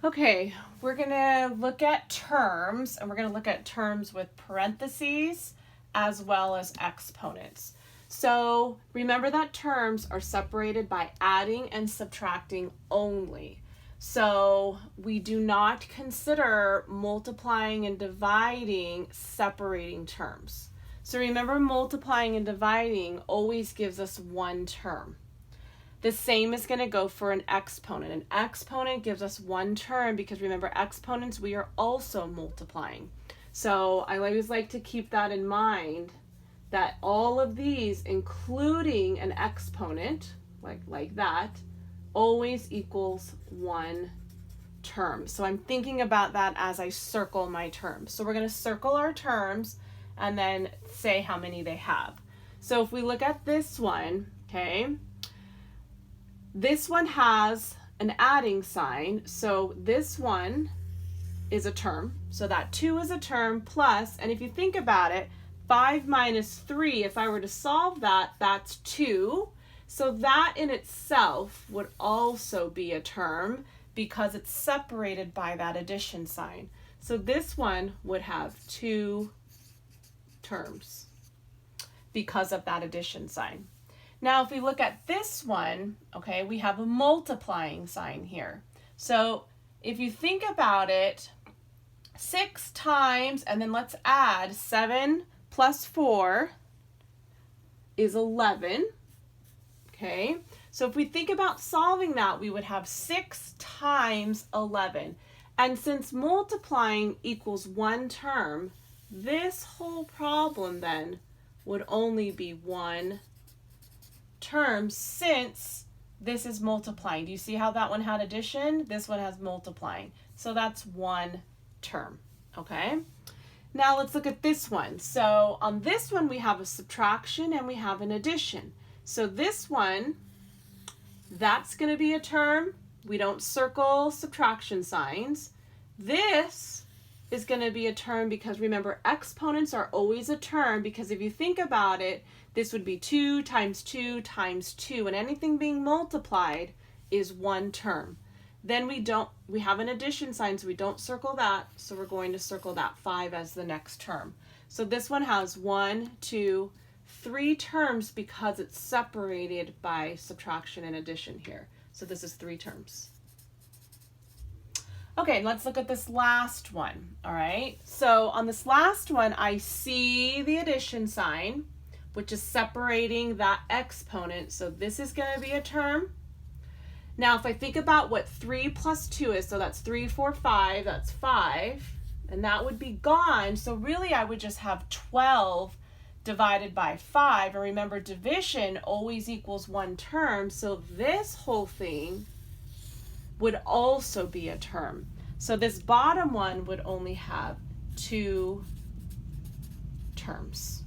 Okay, we're gonna look at terms, and we're gonna look at terms with parentheses as well as exponents. So remember that terms are separated by adding and subtracting only. So we do not consider multiplying and dividing separating terms. So remember, multiplying and dividing always gives us one term. The same is going to go for an exponent. An exponent gives us one term because remember, exponents, we are also multiplying. So I always like to keep that in mind, that all of these, including an exponent, like that, always equals one term. So I'm thinking about that as I circle my terms. So we're going to circle our terms and then say how many they have. So if we look at this one, okay, this one has an adding sign, so this one is a term. So that 2 is a term plus, and if you think about it, 5 minus 3, if I were to solve that, that's 2. So that in itself would also be a term because it's separated by that addition sign. So this one would have 2 terms because of that addition sign. Now, if we look at this one, okay, we have a multiplying sign here. So if you think about it, 6 times, and then let's add 7 plus 4 is 11. Okay, so if we think about solving that, we would have 6 times 11. And since multiplying equals one term, this whole problem then would only be one term since this is multiplying. Do you see how that one had addition? This one has multiplying. So that's one term, okay? Now let's look at this one. So on this one we have a subtraction and we have an addition. So this one, that's going to be a term. We don't circle subtraction signs. This is going to be a term because remember, exponents are always a term because if you think about it, this would be 2 times 2 times 2, and anything being multiplied is one term. Then we have an addition sign, so we don't circle that, so we're going to circle that 5 as the next term. So this one has 1, 2, 3 terms because it's separated by subtraction and addition here. So this is 3 terms. Okay, let's look at this last one, all right? So on this last one, I see the addition sign, which is separating that exponent. So this is going to be a term. Now, if I think about what 3 plus 2 is, so that's 3, 4, 5, that's 5, and that would be gone. So really, I would just have 12 divided by 5. And remember, division always equals one term. So this whole thing would also be a term. So this bottom one would only have 2 terms.